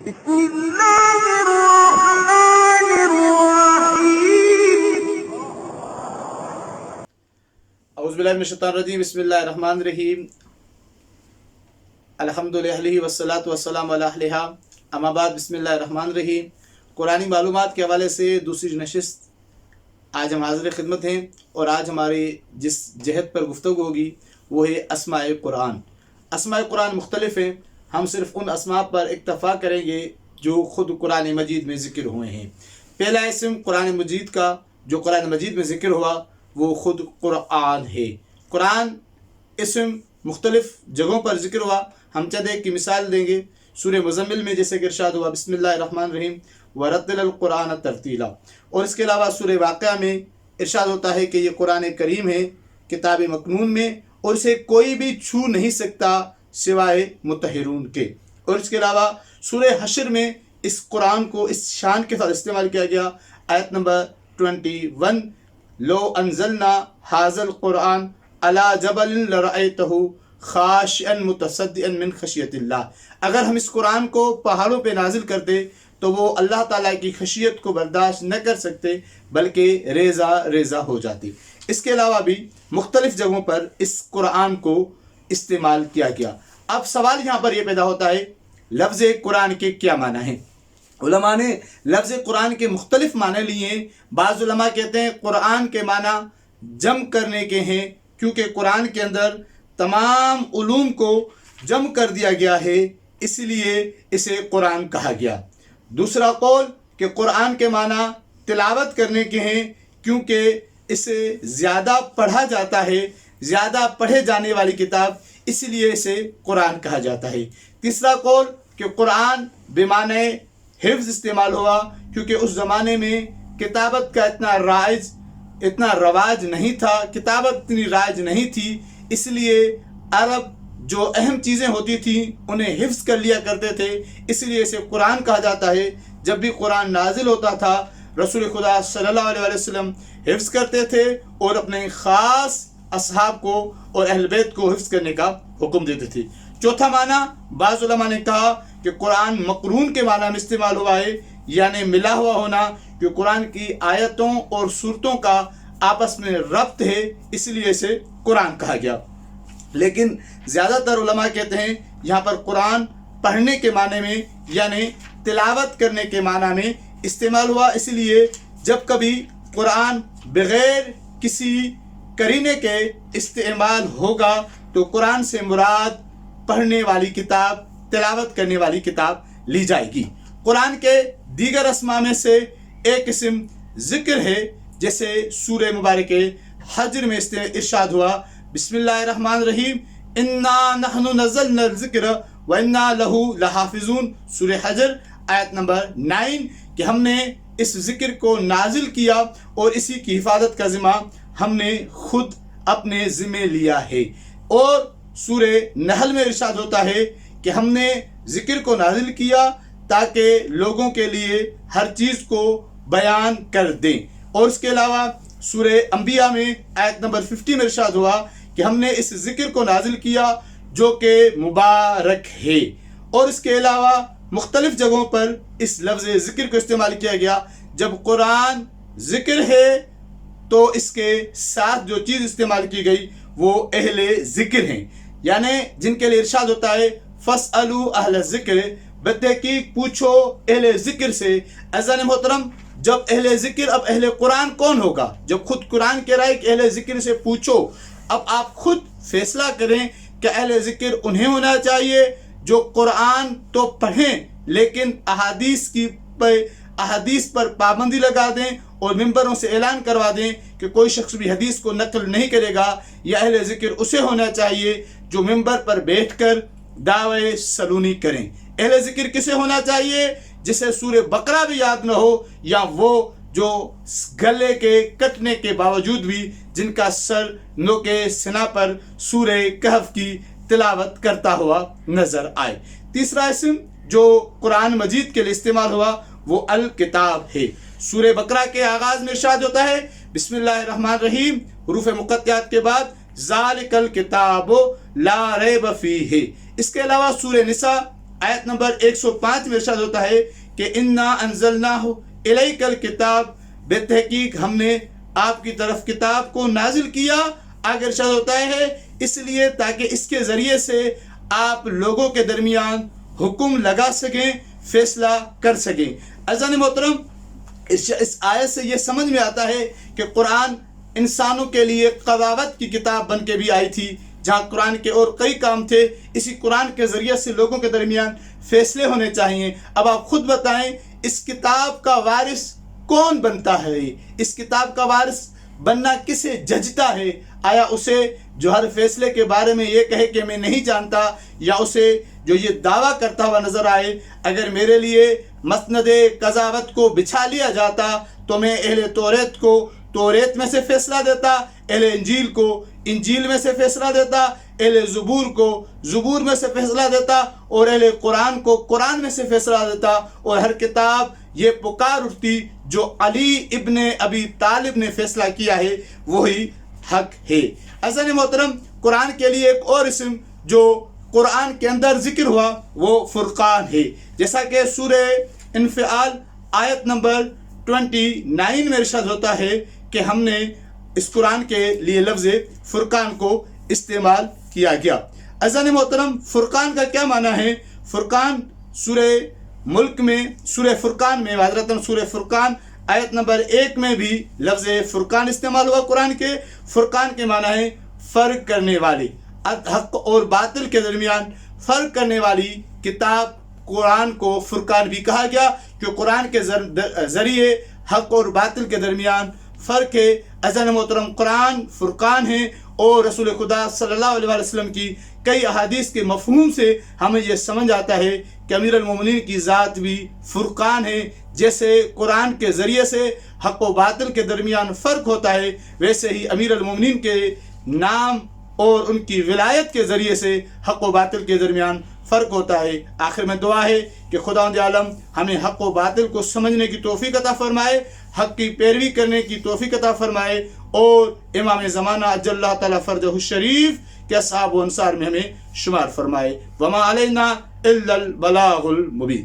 بسم اللہ الرحمن الرحیم اعوذ باللہ من الشیطان الرجیم بسم اللہ الرحمن الرحیم الحمدللہ والصلاۃ والسلام علی اہلہا اما بعد بسم اللہ الرحمن الرحیم۔ قرآنی معلومات کے حوالے سے دوسری نشست آج ہم حاضر خدمت ہیں، اور آج ہماری جس جہت پر گفتگو ہوگی وہ ہے اسماء قرآن۔ اسماء قرآن مختلف ہیں، ہم صرف ان اسماء پر اکتفا کریں گے جو خود قرآن مجید میں ذکر ہوئے ہیں۔ پہلا اسم قرآن مجید کا جو قرآن مجید میں ذکر ہوا وہ خود قرآن ہے۔ قرآن اسم مختلف جگہوں پر ذکر ہوا، ہم چند ایک کی مثال دیں گے۔ سورہ مزمل میں جیسے کہ ارشاد ہوا بسم اللہ الرحمن الرحیم ورتل القرآن ترتیلا، اور اس کے علاوہ سورہ واقعہ میں ارشاد ہوتا ہے کہ یہ قرآن کریم ہے کتاب مکنون میں، اور اسے کوئی بھی چھو نہیں سکتا سوائے مطہرون کے۔ اور اس کے علاوہ سورہ حشر میں اس قرآن کو اس شان کے ساتھ استعمال کیا گیا، آیت نمبر 21، لو انزلنا ھذا القرآن علی جبل لرأیتہ خاشعا متصدعا من خشیت اللہ، اگر ہم اس قرآن کو پہاڑوں پہ نازل کرتے تو وہ اللہ تعالیٰ کی خشیت کو برداشت نہ کر سکتے بلکہ ریزہ ریزہ ہو جاتی۔ اس کے علاوہ بھی مختلف جگہوں پر اس قرآن کو استعمال کیا گیا۔ اب سوال یہاں پر یہ پیدا ہوتا ہے لفظ قرآن کے کیا معنی ہیں؟ علماء نے لفظ قرآن کے مختلف معنی لیے ہیں۔ بعض علماء کہتے ہیں قرآن کے معنی جمع کرنے کے ہیں، کیونکہ قرآن کے اندر تمام علوم کو جمع کر دیا گیا ہے، اس لیے اسے قرآن کہا گیا۔ دوسرا قول کہ قرآن کے معنی تلاوت کرنے کے ہیں، کیونکہ اسے زیادہ پڑھا جاتا ہے، زیادہ پڑھے جانے والی کتاب، اس لیے اسے قرآن کہا جاتا ہے۔ تیسرا قول کہ قرآن بمعنی حفظ استعمال ہوا، کیونکہ اس زمانے میں کتابت کا اتنا رواج نہیں تھا، کتابت اتنی رائج نہیں تھی، اس لیے عرب جو اہم چیزیں ہوتی تھیں انہیں حفظ کر لیا کرتے تھے، اس لیے اسے قرآن کہا جاتا ہے۔ جب بھی قرآن نازل ہوتا تھا رسول خدا صلی اللہ علیہ وسلم حفظ کرتے تھے اور اپنے خاص اصحاب کو اور اہل بیت کو حفظ کرنے کا حکم دیتے تھے۔ چوتھا معنی بعض علماء نے کہا کہ قرآن مقرون کے معنی میں استعمال ہوا ہے، یعنی ملا ہوا ہونا، کہ قرآن کی آیتوں اور صورتوں کا آپس میں ربط ہے، اس لیے اسے قرآن کہا گیا۔ لیکن زیادہ تر علماء کہتے ہیں یہاں پر قرآن پڑھنے کے معنی میں یعنی تلاوت کرنے کے معنی میں استعمال ہوا، اس لیے جب کبھی قرآن بغیر کسی قرینے کے استعمال ہوگا تو قرآن سے مراد پڑھنے والی کتاب، تلاوت کرنے والی کتاب لی جائے گی۔ قرآن کے دیگر اسماء میں سے ایک قسم ذکر ہے، جیسے سورہ مبارک حجر میں ارشاد ہوا بسم اللہ الرحمن الرحیم انا نحن نزلنا الذکر وانا لہ لحافظون، سورہ حجر آیت نمبر 9، کہ ہم نے اس ذکر کو نازل کیا اور اسی کی حفاظت کا ذمہ ہم نے خود اپنے ذمہ لیا ہے۔ اور سورہ نحل میں ارشاد ہوتا ہے کہ ہم نے ذکر کو نازل کیا تاکہ لوگوں کے لیے ہر چیز کو بیان کر دیں۔ اور اس کے علاوہ سورہ انبیاء میں آیت نمبر 50 میں ارشاد ہوا کہ ہم نے اس ذکر کو نازل کیا جو کہ مبارک ہے۔ اور اس کے علاوہ مختلف جگہوں پر اس لفظ ذکر کو استعمال کیا گیا۔ جب قرآن ذکر ہے تو اس کے ساتھ جو چیز استعمال کی گئی وہ اہل ذکر ہیں، یعنی جن کے لیے ارشاد ہوتا ہے فَاسْأَلُوا أَهْلَ الذِّكْرِ، بتحقیق پوچھو اہل ذکر سے۔ عزیزان محترم، جب اہل ذکر، اب اہل قرآن کون ہوگا؟ جب خود قرآن کہہ رہا ہے کہ اہل ذکر سے پوچھو، اب آپ خود فیصلہ کریں کہ اہل ذکر انہیں ہونا چاہیے جو قرآن تو پڑھیں لیکن احادیث پر پابندی لگا دیں اور ممبروں سے اعلان کروا دیں کہ کوئی شخص بھی حدیث کو نقل نہیں کرے گا، یا اہل ذکر اسے ہونا چاہیے جو ممبر پر بیٹھ کر دعوی سلونی کریں۔ اہل ذکر کسے ہونا چاہیے؟ جسے سورہ بقرہ بھی یاد نہ ہو، یا وہ جو گلے کے کٹنے کے باوجود بھی جن کا سر نوکے سنا پر سورہ کہف کی تلاوت کرتا ہوا نظر آئے۔ تیسرا اسم جو قرآن مجید کے لیے استعمال ہوا وہ الکتاب ہے۔ سورہ بقرہ کے آغاز میں ارشاد ہوتا ہے بسم اللہ الرحمن الرحیم، حروف مقطعات کے بعد ذالک الکتاب لا ریب فیہ۔ اس کے علاوہ سورہ نساء آیت نمبر 105 میں ارشاد ہوتا ہے کہ انا انزلناہ الیک الکتاب، بے تحقیق ہم نے آپ کی طرف کتاب کو نازل کیا. آگے ارشاد ہوتا ہے اس لیے تاکہ اس کے ذریعے سے آپ لوگوں کے درمیان حکم لگا سکیں، فیصلہ کر سکیں. عزیزان محترم، اس آیت سے یہ سمجھ میں آتا ہے کہ قرآن انسانوں کے لیے قضاوت کی کتاب بن کے بھی آئی تھی، جہاں قرآن کے اور کئی کام تھے، اسی قرآن کے ذریعے سے لوگوں کے درمیان فیصلے ہونے چاہیے. اب آپ خود بتائیں اس کتاب کا وارث کون بنتا ہے؟ اس کتاب کا وارث بننا کسے ججتا ہے؟ آیا اسے جو ہر فیصلے کے بارے میں یہ کہے کہ میں نہیں جانتا، یا اسے جو یہ دعویٰ کرتا ہوا نظر آئے اگر میرے لیے مسند قضاوت کو بچھا لیا جاتا تو میں اہل توریت کو توریت میں سے فیصلہ دیتا، اہل انجیل کو انجیل میں سے فیصلہ دیتا، اہل زبور کو زبور میں سے فیصلہ دیتا، اور اہل قرآن کو قرآن میں سے فیصلہ دیتا، اور ہر کتاب یہ پکار اٹھتی جو علی ابن ابی طالب نے فیصلہ کیا ہے وہی حق ہے. عزیزان محترم، قرآن کے لیے ایک اور اسم جو قرآن کے اندر ذکر ہوا وہ فرقان ہے. جیسا کہ سورہ انفعال آیت نمبر 29 میں ارشاد ہوتا ہے کہ ہم نے اس قرآن کے لیے لفظ فرقان کو استعمال کیا گیا. عزیزان محترم، فرقان کا کیا معنی ہے؟ فرقان سورہ ملک میں سورہ فرقان میں معذرتاً سورہ فرقان آیت نمبر 1 میں بھی لفظ فرقان استعمال ہوا. قرآن کے فرقان کے معنی ہے فرق کرنے والے، حق اور باطل کے درمیان فرق کرنے والی کتاب قرآن کو فرقان بھی کہا گیا، کہ قرآن کے ذریعے حق اور باطل کے درمیان فرق ہے. عزیزان محترم، قرآن فرقان ہے، اور رسول خدا صلی اللہ علیہ وسلم کی کئی احادیث کے مفہوم سے ہمیں یہ سمجھ آتا ہے کہ امیر المومنین کی ذات بھی فرقان ہے. جیسے قرآن کے ذریعے سے حق و باطل کے درمیان فرق ہوتا ہے، ویسے ہی امیر المومنین کے نام اور ان کی ولایت کے ذریعے سے حق و باطل کے درمیان فرق ہوتا ہے. آخر میں دعا ہے کہ خداوند عالم ہمیں حق و باطل کو سمجھنے کی توفیق عطا فرمائے، حق کی پیروی کرنے کی توفیق عطا فرمائے، اور امام زمانہ اجل اللہ تعالیٰ فرجہ الشریف کے اصحاب و انصار میں ہمیں شمار فرمائے. وما علینا الا البلاغ المبین.